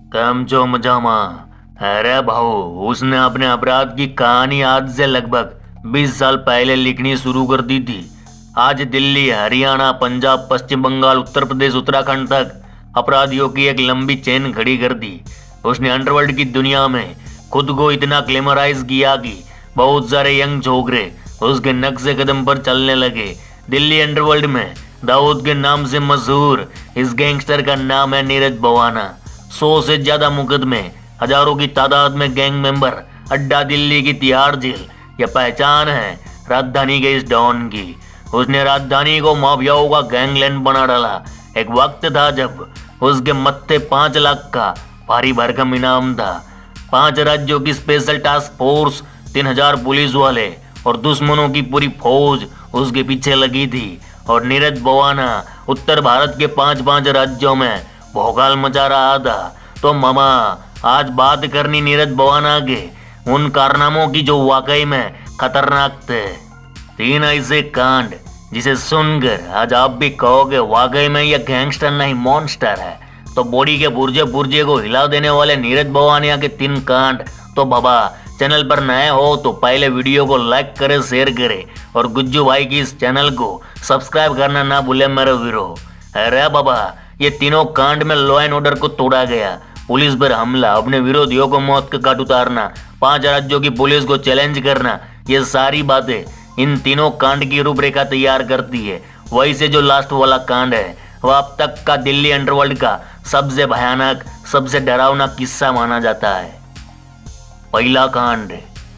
कम जो मजामा। अरे भाऊ, उसने अपने अपराध की कहानी आज से लगभग 20 साल पहले लिखनी शुरू कर दी थी। आज दिल्ली, हरियाणा, पंजाब, पश्चिम बंगाल, उत्तर प्रदेश, उत्तराखंड तक अपराधियों की एक लंबी चेन खड़ी कर दी। उसने अंडरवर्ल्ड की दुनिया में खुद को इतना ग्लैमराइज किया कि बहुत सारे यंग छोकरे उसके नक्शे कदम पर चलने लगे। दिल्ली अंडरवर्ल्ड में दाऊद के नाम से मशहूर इस गैंगस्टर का नाम है नीरज भवाना। 100 से ज्यादा मुकदमे, हजारों की तादाद में गैंग मेंबर, अड्डा दिल्ली की तिहाड़ जेल, यह पहचान है राजधानी के इस डॉन की। उसने राजधानी को माफियाओं का गैंगलैंड बना डाला। एक वक्त था जब उसके मत्थे 5 लाख का भारी भरकम इनाम था। 5 राज्यों की स्पेशल टास्क फोर्स, 3000 पुलिस वाले और दुश्मनों की पूरी फौज उसके पीछे लगी थी। और नीरज भवाना उत्तर भारत के 5 राज्यों में भौकाल मचा रहा था। तो मामा, आज बात करनी नीरज भवाना के उन कारनामों की जो वाकई में खतरनाक थे। 3 ऐसे कांड जिसे सुनकर आज आप भी कहोगे वाकई में यह गैंगस्टर नहीं मॉन्स्टर है। तो बॉडी के पुर्जे पुर्जे को हिला देने वाले नीरज भवानिया के 3 कांड। तो बाबा, चैनल पर नए हो तो पहले वीडियो को लाइक करे, शेयर करे और गुज्जू भाई की इस चैनल को सब्सक्राइब करना ना भूले मेरे वीरो। अरे बाबा, ये तीनों कांड में लॉ एंड ऑर्डर को तोड़ा गया। पुलिस पर हमला, अपने विरोधियों को मौत के घाट उतारना, 5 राज्यों की पुलिस को चैलेंज करना, ये सारी बातें इन तीनों कांड की रूपरेखा तैयार करती है। वही से जो लास्ट वाला कांड है वह अब तक का दिल्ली अंडरवर्ल्ड का सबसे भयानक, सबसे डरावना किस्सा माना जाता है। पहला कांड,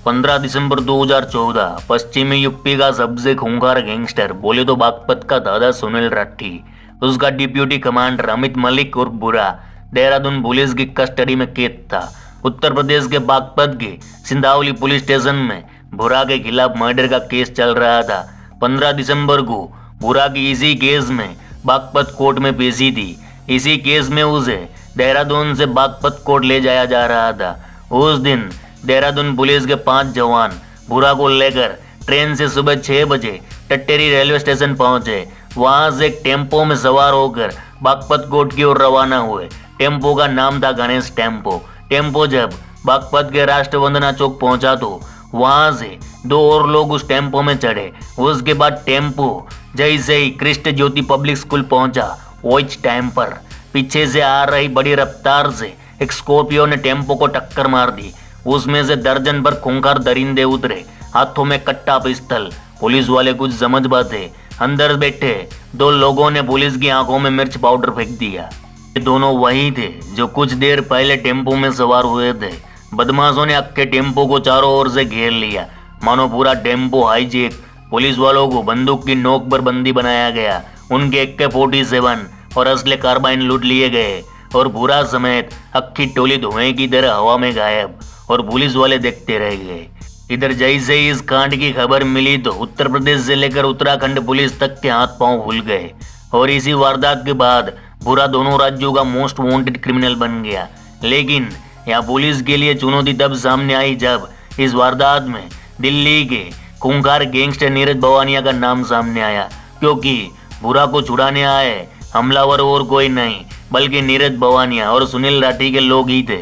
15 दिसंबर 2014, पश्चिमी यूपी का सबसे खूंखार गैंगस्टर बोले तो बागपत का दादा सुनील राठी, उसका डिप्यूटी कमांडर अमित मलिक और बुरा देहरादून पुलिस की कस्टडी में कैद था। उत्तर प्रदेश के बागपत के सिंधावली पुलिस स्टेशन में बुरा के खिलाफ मर्डर का केस चल रहा था। 15 दिसंबर को बुरा की इसी केस में बागपत कोर्ट में पेशी थी। इसी केस में उसे देहरादून से बागपत कोर्ट ले जाया जा रहा था। उस दिन देहरादून पुलिस के 5 जवान बुरा को लेकर ट्रेन से सुबह 6 बजे टट्टेरी रेलवे स्टेशन पहुंचे। वहां से एक टेम्पो में सवार होकर बागपत कोर्ट की ओर रवाना हुए। टेम्पो का नाम था गणेश टेम्पो। टेम्पो जब बागपत के राष्ट्रवंदना चौक पहुंचा तो वहां से 2 और लोग उस टेम्पो में चढ़े। उसके बाद टेम्पो जैसे ही कृष्ण ज्योति पब्लिक स्कूल पहुंचा, वॉच टाइम पर पीछे से आ रही बड़ी रफ्तार से एक स्कॉर्पियो ने टेम्पो को टक्कर मार दी। उसमें से दर्जन भर खूंखार दरिंदे उतरे, हाथों में कट्टा पिस्तल। पुलिस वाले कुछ समझ पाते, अंदर बैठे 2 लोगों ने पुलिस की आंखों में मिर्च पाउडर फेंक दिया। ये दोनों वही थे जो कुछ देर पहले टेम्पो में सवार हुए थे। बदमाशों ने अक्के टेम्पो को चारों ओर से घेर लिया, मानो पूरा टेम्पो हाईजेक। पुलिस वालों को बंदूक की नोक पर बंदी बनाया गया। उनके AK-47 और असले कार्बाइन लूट लिए गए और बुरा समेत अक्की टोली धुएं की तरह हवा में गायब। और पुलिस वाले देखते रह गए। इधर जैसे ही इस कांड की खबर मिली तो उत्तर प्रदेश से लेकर उत्तराखंड पुलिस तक के हाथ पांव फूल गए। और इसी वारदात के बाद बुरा दोनों राज्यों का मोस्ट वांटेड क्रिमिनल बन गया। लेकिन यहाँ पुलिस के लिए चुनौती तब सामने आई जब इस वारदात में दिल्ली के खूंखार गैंगस्टर नीरज भवानिया का नाम सामने आया। क्योंकि बुरा को छुड़ाने आए हमलावर और कोई नहीं बल्कि नीरज भवानिया और सुनील राठी के लोग ही थे।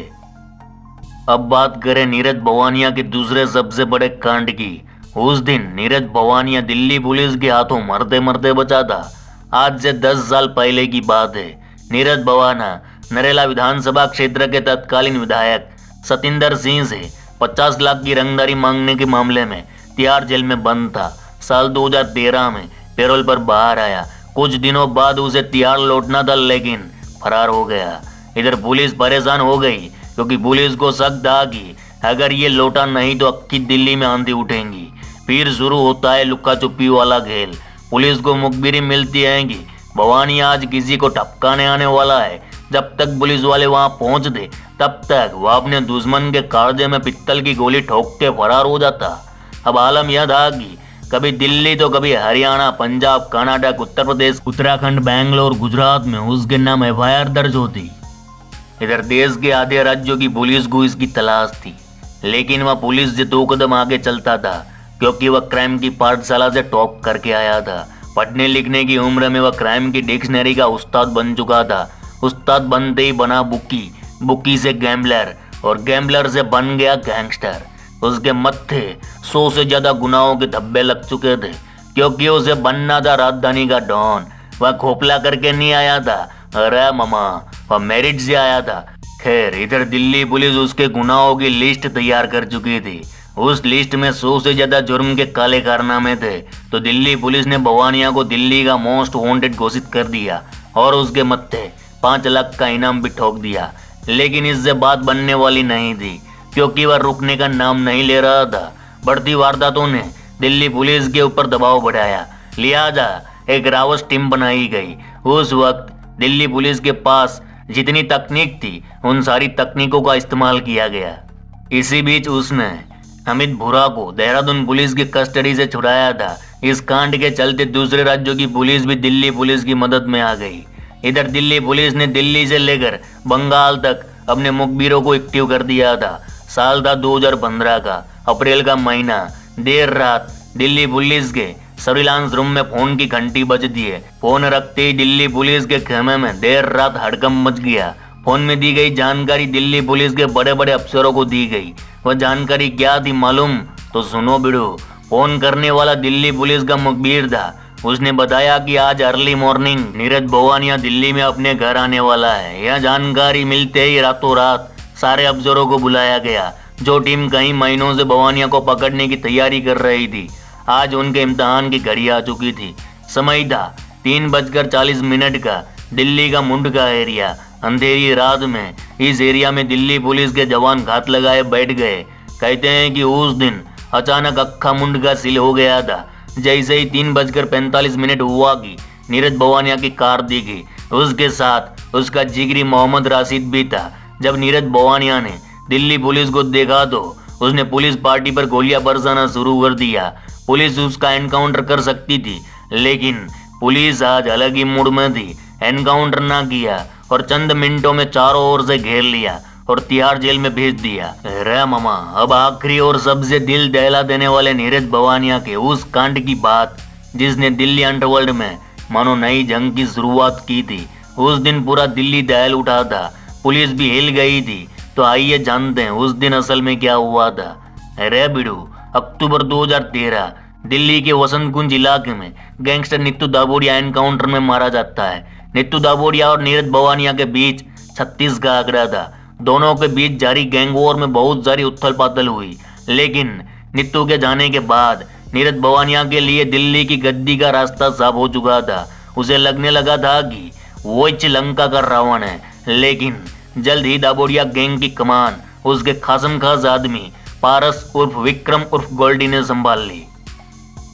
अब बात करें नीरज भवानिया के दूसरे सबसे बड़े कांड की। उस दिन नीरज भवानिया दिल्ली पुलिस के हाथों मरते मरते बचा था। आज से 10 साल पहले की बात है। नीरज भवाना नरेला विधानसभा क्षेत्र के तत्कालीन विधायक सतिंदर सिंह से 50 लाख की रंगदारी मांगने के मामले में तिहाड़ जेल में बंद था। साल 2013 में पैरोल पर बाहर आया। कुछ दिनों बाद उसे तिहाड़ लौटना था लेकिन फरार हो गया। इधर पुलिस परेशान हो गई क्योंकि पुलिस को शक था कि अगर ये लौटा नहीं तो अक्की दिल्ली में आंधी उठेंगी। फिर शुरू होता है लुक्का छुपी वाला खेल। पुलिस को मुखबिरी मिलती है कि भवानी आज किसी को टपकाने आने वाला है। जब तक पुलिस वाले वहां पहुंचते तब तक वह अपने दुश्मन के काड़जे में पित्तल की गोली ठोक के फरार हो जाता। अब आलम यह था कि कभी दिल्ली तो कभी हरियाणा, पंजाब, कर्नाटक, उत्तर प्रदेश, उत्तराखंड, बैंगलोर, गुजरात में उसके नाम FIR दर्ज होती। इधर देश के आधे राज्यों की पुलिस को इसकी तलाश थी। लेकिन वह पुलिस से 2 कदम आगे चलता था क्योंकि वह क्राइम की पाठशाला से टॉप करके आया था। पढ़ने लिखने की उम्र में वह क्राइम की डिक्शनरी का उस्ताद बन चुका था। उस्ताद बनते ही बना बुकी। बुकी से गैम्बलर और गैम्बलर से बन गया गैंगस्टर। उसके मत्थे 100 से ज्यादा गुनाहों के धब्बे लग चुके थे, क्योंकि उसे बनना था राजधानी का डॉन। वह खोपला करके नहीं आया था, अरे मामा, वह मेरिट से आया था। खैर, इधर दिल्ली पुलिस उसके गुनाहों की लिस्ट तैयार कर चुकी थी। उस लिस्ट में 100 से ज्यादा जुर्म के काले कारनामे थे। तो दिल्ली पुलिस ने भवानिया को दिल्ली का मोस्ट वांटेड घोषित कर दिया और उसके मत्थे 5 लाख का इनाम भी ठोक दिया। लेकिन इससे बात बनने वाली नहीं थी, क्योंकि वह रुकने का नाम नहीं ले रहा था। बढ़ती वारदातों ने दिल्ली पुलिस के ऊपर दबाव बढ़ाया, लिहाजा एक रावत टीम बनाई गई। उस वक्त दिल्ली पुलिस के पास जितनी तकनीक थी, उन सारी तकनीकों का इस्तेमाल किया गया। इसी बीच उसने अमित भुरा को देहरादून पुलिस की कस्टडी से छुड़ाया था। इस कांड के चलते दूसरे राज्यों की पुलिस भी दिल्ली पुलिस की मदद में आ गई। इधर दिल्ली पुलिस ने दिल्ली से लेकर बंगाल तक अपने मुखबिरों को एक्टिव कर दिया था। साल था 2015 का, अप्रैल का महीना। देर रात दिल्ली पुलिस के सर्विलांस रूम में फोन की घंटी बजती है। फोन रखते ही दिल्ली पुलिस के खेमे में देर रात हड़कंप मच गया। फोन में दी गई जानकारी दिल्ली पुलिस के बड़े बड़े अफसरों को दी गई। वह जानकारी क्या थी मालूम? तो सुनो बिड़ू। फोन करने वाला दिल्ली पुलिस का मुखबिर था। उसने बताया कि आज अर्ली मॉर्निंग नीरज भवानिया दिल्ली में अपने घर आने वाला है। यह जानकारी मिलते ही रातों रात सारे अफसरों को बुलाया गया, जो टीम कई महीनों से भवानिया को पकड़ने की तैयारी कर रही थी। आज उनके इम्तिहान की घड़ी आ चुकी थी। समय था 3:40 का। दिल्ली का मुंड का एरिया। अंधेरी रात में इस एरिया में दिल्ली पुलिस के जवान घात लगाए बैठ गए। कहते हैं कि उस दिन अचानक अक्खा मुंड का सील हो गया था। जैसे ही 3:45 हुआ कि नीरज भवानिया की कार दिखी। उसके साथ उसका जिगरी मोहम्मद राशिद भी था। जब नीरज भवानिया ने दिल्ली पुलिस को देखा तो उसने पुलिस पार्टी पर गोलियां बरसाना शुरू कर दिया। पुलिस उसका एनकाउंटर कर सकती थी, लेकिन पुलिस आज अलग ही मूड में थी। एनकाउंटर ना किया और चंद मिनटों में चारों ओर से घेर लिया और तिहाड़ जेल में भेज दिया। रे मामा, अब आखिरी और सबसे दिल दहला देने वाले नीरज भवानिया के उस कांड की बात, जिसने दिल्ली अंडरवर्ल्ड में मानो नई जंग की शुरुआत की थी। उस दिन पूरा दिल्ली दहल उठा था, पुलिस भी हिल गई थी। तो आइए जानते हैं उस दिन असल में क्या हुआ था। रे बिड़ू, अक्टूबर 2013 दिल्ली के वसंत कुंज इलाके में गैंगस्टर नित्तू दाबोडिया एनकाउंटर में मारा जाता है। नित्तू दाबोडिया और नीरज भवानिया के बीच 36 का आंकड़ा था। दोनों के बीच जारी गैंग वॉर में बहुत सारी उथल पाथल हुई, लेकिन नित्तू के जाने के बाद नीरज भवानिया के लिए दिल्ली की गद्दी का रास्ता साफ हो चुका था। उसे लगने लगा था कि वो श्रीलंका का रावण है, लेकिन जल्द ही दाबोडिया गैंग की कमान उसके खासम खास आदमी पारस उर्फ विक्रम उर्फ गोल्डी ने संभाल ली।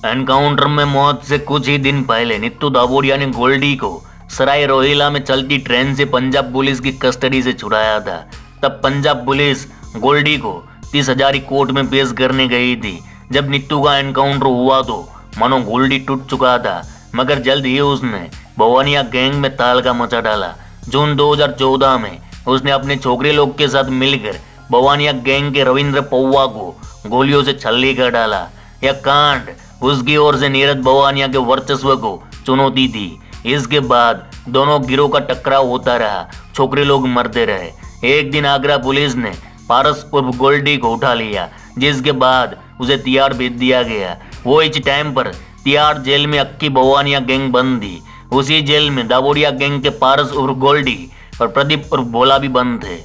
एनकाउंटर में मौत से कुछ ही दिन पहले नित्तू दाबोडिया ने गोल्डी को सराय रोहिला में चलती ट्रेन से पंजाब पुलिस की कस्टडी से छुड़ाया था। तब पंजाब पुलिस गोल्डी को 30,000 कोर्ट में पेश करने गई थी। जब नित्तू का एनकाउंटर हुआ तो मानो गोल्डी टूट चुका था, मगर जल्द ही उसने भवानिया गैंग में तालका मचा डाला। जून 2014 में उसने अपने छोकरे लोग के साथ मिलकर भवानिया गैंग के रविंद्र पौवा को गोलियों से छल्ली कर डाला। यह कांड उसकी ओर से नीरज भवानिया के वर्चस्व को चुनौती थी। इसके बाद दोनों गिरोह का टकराव होता रहा, छोकरे लोग मरते रहे। एक दिन आगरा पुलिस ने पारस उर्फ गोल्डी को उठा लिया, जिसके बाद उसे तिहाड़ भेज दिया गया। वो इस टाइम पर तिहाड़ जेल में अक्की भवानिया गैंग बंद थी। उसी जेल में दाबोडिया गैंग के पारस उर्फ गोल्डी और प्रदीप उर्फ भोला भी बंद थे।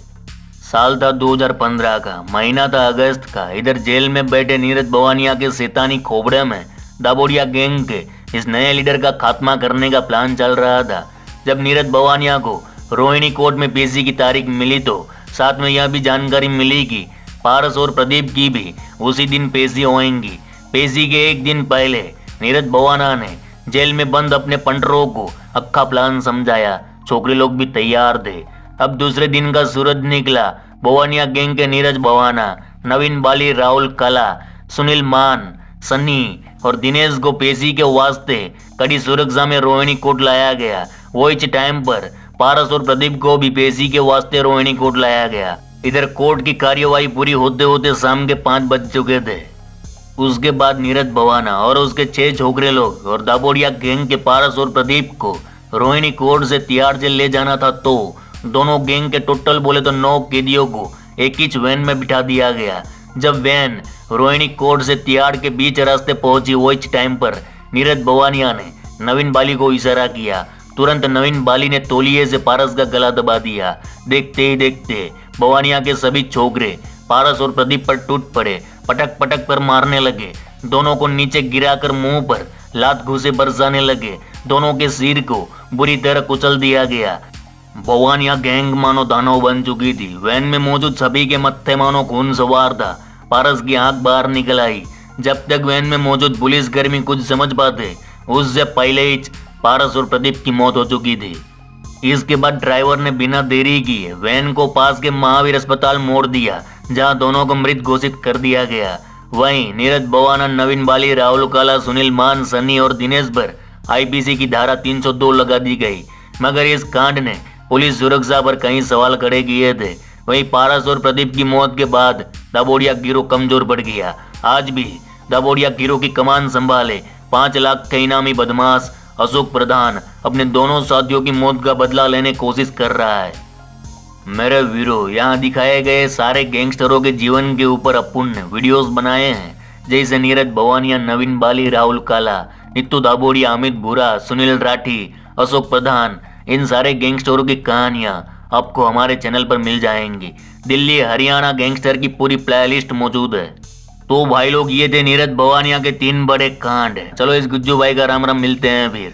साल था 2015 का, महीना था अगस्त का। इधर जेल में बैठे नीरज भवानिया के शैतानी खोपड़े में दाबोडिया गैंग के इस नए लीडर का खात्मा करने का प्लान चल रहा था। जब नीरज भवानिया को रोहिणी कोर्ट में पेशी की तारीख मिली तो साथ में यह भी जानकारी मिली कि पारस और प्रदीप की भी उसी दिन पेशी होएंगी। पेशी के एक दिन पहले नीरज भवाना ने जेल में बंद अपने पंडरों को अक्खा प्लान समझाया। छोकरे लोग भी तैयार थे। अब दूसरे दिन का सूरज निकला। भवानिया गैंग के नीरज भवाना, नवीन बाली, राहुल कला, सुनील मान, सन्नी और दिनेश को पेशी के वास्ते कड़ी सुरक्षा में रोहिणी कोर्ट लाया गया। वो इस टाइम पर पारस और प्रदीप को भी पेशी के वास्ते रोहिणी कोर्ट लाया गया। इधर कोर्ट की कार्यवाही पूरी होते होते शाम के 5 बज चुके थे। उसके बाद नीरज भवाना और उसके 6 छोकरे लोग और दाबोडिया गैंग के पारस और प्रदीप को रोहिणी कोर्ट से तिहाड़ जेल ले जाना था। तो दोनों गैंग के टोटल बोले तो 9 कैदियों को एक ही वैन में बिठा दिया गया। जब वैन रोहिणी कोर्ट से तिहाड़ के बीच रास्ते पहुंची, वो इस टाइम पर नीरज भवानिया ने नवीन बाली को इशारा किया। तुरंत नवीन बाली ने तौलिए से पारस का गला दबा दिया। देखते ही देखते भवानिया के सभी छोकरे पारस और प्रदीप पर टूट पड़े, पटक पटक पर मारने लगे। दोनों को नीचे गिराकर मुंह पर लात घूसे बरसाने लगे। दोनों के सिर को बुरी तरह कुचल दिया गया। भवानिया गैंग मानो दानव बन चुकी थी। वैन में मौजूद सभी के मत्थे मानो खून सवार था। पारस की आंख बाहर निकल आई। जब तक वैन में मौजूद पुलिसकर्मी कुछ समझ पाते, उससे पहले ही पारस और प्रदीप की मौत हो चुकी थी। इसके बाद ड्राइवर ने बिना देरी किए वैन को पास के महावीर अस्पताल मोड़ दिया, जहां दोनों को मृत घोषित कर दिया गया। वहीं नीरज भवाना, नवीन बाली, राहुल काला, सुनील मान, सनी और दिनेश पर आईपीसी की धारा 302 लगा दी गई। मगर इस कांड ने पुलिस सुरक्षा पर कई सवाल खड़े किए थे। वहीं पारस और प्रदीप की मौत के बाद दाभोडिया गिरोह कमजोर पड़ गया। आज भी दाभोडिया गिरोह की कमान संभाले 5 लाख के इनामी बदमाश अशोक प्रधान अपने दोनों साथियों की मौत का बदला लेने की कोशिश कर रहा है। मेरे वीरों, यहाँ दिखाए गए सारे गैंगस्टरों के जीवन के ऊपर अपन ने वीडियोस बनाए हैं, जैसे नीरज भवानिया, नवीन बाली, राहुल काला, नित्तू दाभोडिया, अमित बुरा, सुनील राठी, अशोक प्रधान। इन सारे गैंगस्टरों की कहानियां आपको हमारे चैनल पर मिल जाएंगी। दिल्ली हरियाणा गैंगस्टर की पूरी प्लेलिस्ट मौजूद है। तो भाई लोग, ये थे नीरज भवानिया के 3 बड़े कांड। चलो इस गुज्जू भाई का राम राम, मिलते हैं फिर।